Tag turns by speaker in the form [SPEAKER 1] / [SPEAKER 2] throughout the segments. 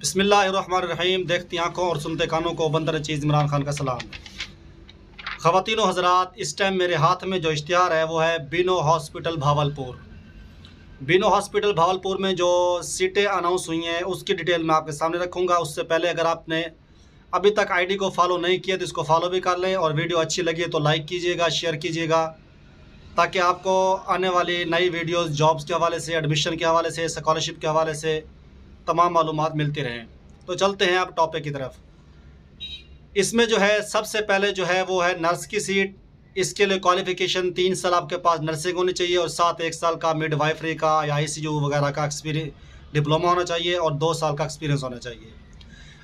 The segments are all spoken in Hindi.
[SPEAKER 1] बिस्मिल्लाहिर्रहमानिर्रहीम। देखती आंखों और सुनते कानों को बंदर चीज़ इमरान खान का सलाम। ख़वातीनो हज़रात, इस टाइम मेरे हाथ में जो इश्तिहार है वो है बीनो हॉस्पिटल भावलपुर। बीनो हॉस्पिटल भावलपुर में जो सीटें अनाउंस हुई हैं उसकी डिटेल मैं आपके सामने रखूँगा। उससे पहले अगर आपने अभी तक आईडी को फॉलो नहीं किया तो इसको फॉलो भी कर लें, और वीडियो अच्छी लगी तो लाइक कीजिएगा, शेयर कीजिएगा, ताकि आपको आने वाली नई वीडियोस जॉब्स के हवाले से, एडमिशन के हवाले से, स्कॉलरशिप के हवाले से तमाम मालूमात मिलती रहें। तो चलते हैं अब टॉपिक की तरफ। इसमें जो है सबसे पहले जो है वो है नर्स की सीट। इसके लिए क्वालिफ़िकेशन 3 साल आपके पास नर्सिंग होनी चाहिए, और साथ 1 साल का मिडवाइफरी का या ICU वगैरह का एक्सपीरियंस डिप्लोमा होना चाहिए, और 2 साल का एक्सपीरियंस होना चाहिए।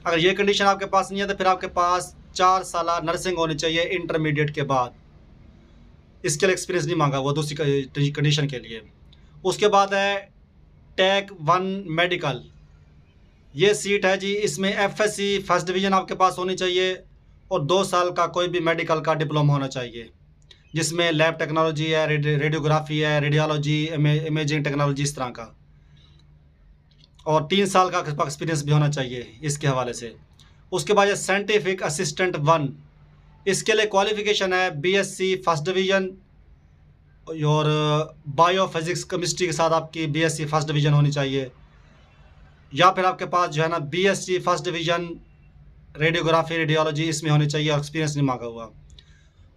[SPEAKER 1] अगर ये कंडीशन आपके पास नहीं है तो फिर आपके पास 4 साल नर्सिंग होनी चाहिए इंटरमीडिएट के बाद। इसके लिए एक्सपीरियंस नहीं मांगा वो दूसरी कंडीशन के लिए। उसके बाद है टेक 1 मेडिकल। ये सीट है जी, इसमें FSC फर्स्ट डिवीज़न आपके पास होनी चाहिए, और 2 साल का कोई भी मेडिकल का डिप्लोमा होना चाहिए, जिसमें लैब टेक्नोलॉजी है, रेडियोग्राफी है, रेडियोलॉजी, इमेजिंग टेक्नोलॉजी, इस तरह का, और 3 साल का एक्सपीरियंस भी होना चाहिए इसके हवाले से। उसके बाद साइंटिफिक असिस्टेंट 1। इसके लिए क्वालिफ़िकेशन है BSc फर्स्ट डिवीज़न, और बायो फिज़िक्स केमिस्ट्री के साथ आपकी BSc फर्स्ट डिवीज़न होनी चाहिए, या फिर आपके पास जो है ना BSc first division radiography, radiology इसमें होनी चाहिए, और एक्सपीरियंस नहीं मांगा हुआ।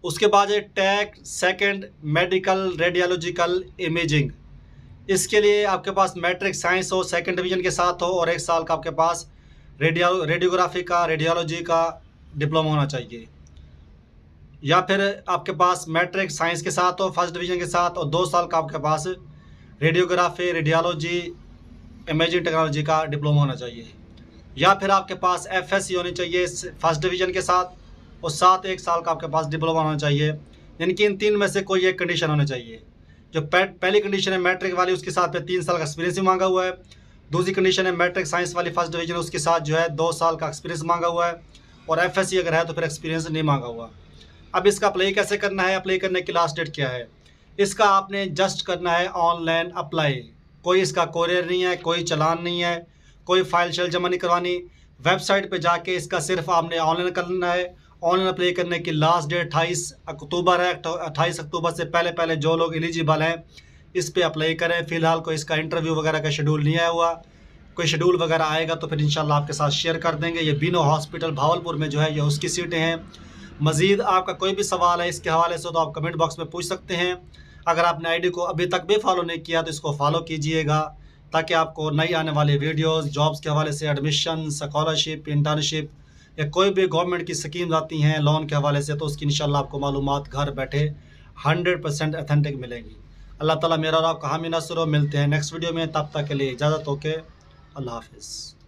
[SPEAKER 1] उसके बाद है tech second medical radiological imaging. इसके लिए आपके पास मैट्रिक साइंस हो, सेकंड डिवीज़न के साथ हो, और 1 साल का आपके पास रेडियोग्राफी का, रेडियोलॉजी का डिप्लोमा होना चाहिए, या फिर आपके पास मैट्रिक साइंस के साथ हो फर्स्ट डिवीज़न के साथ, और 2 साल का आपके पास रेडियोग्राफी, रेडियोलॉजी, इमेजिंग टेक्नोलॉजी का डिप्लोमा होना चाहिए, या फिर आपके पास FSC होनी चाहिए फर्स्ट डिवीज़न के साथ, और साथ 1 साल का आपके पास डिप्लोमा होना चाहिए। यानी कि इन 3 में से कोई एक कंडीशन होनी चाहिए। जो पहली कंडीशन है मैट्रिक वाली, उसके साथ में 3 साल का एक्सपीरियंस ही मांगा हुआ है। दूसरी कंडीशन है मैट्रिक साइंस वाली फर्स्ट डिवीज़न, उसके साथ जो है 2 साल का एक्सपीरियंस मांगा हुआ है, और FSC अगर है तो फिर एक्सपीरियंस नहीं मांगा हुआ। अब इसका अप्लाई कैसे करना है, अप्लाई करने की लास्ट डेट क्या है? इसका आपने जस्ट करना है ऑनलाइन अप्लाई। कोई इसका कोरियर नहीं है, कोई चालान नहीं है, कोई फाइल शेल जमा नहीं करवानी। वेबसाइट पे जाके इसका सिर्फ आपने ऑनलाइन करना है। ऑनलाइन अप्लाई करने की लास्ट डेट 28 अक्टूबर है। 28 अक्टूबर से पहले पहले जो लोग एलिजिबल हैं इस पे अप्लाई करें। फ़िलहाल कोई इसका इंटरव्यू वगैरह का शेड्यूल नहीं आया हुआ। कोई शेड्यूल वगैरह आएगा तो फिर इंशाल्लाह आपके साथ शेयर कर देंगे। ये बीनो हॉस्पिटल भावलपुर में जो है ये उसकी सीटें हैं। मज़ीद आपका कोई भी सवाल है इसके हवाले से तो आप कमेंट बॉक्स में पूछ सकते हैं। अगर आपने आईडी को अभी तक भी फॉलो नहीं किया तो इसको फॉलो कीजिएगा, ताकि आपको नई आने वाली वीडियोस जॉब्स के हवाले से, एडमिशन, स्कॉलरशिप, इंटर्नशिप, या कोई भी गवर्नमेंट की स्कीम्स आती हैं लोन के हवाले से, तो उसकी इंशाल्लाह आपको मालूमात घर बैठे 100% ऑथेंटिक मिलेंगी। अल्लाह ताला मेरा और आपका हामी नसर हो। मिलते हैं नेक्स्ट वीडियो में, तब तक के लिए इजाज़त हो के अल्लाह हाफिज़।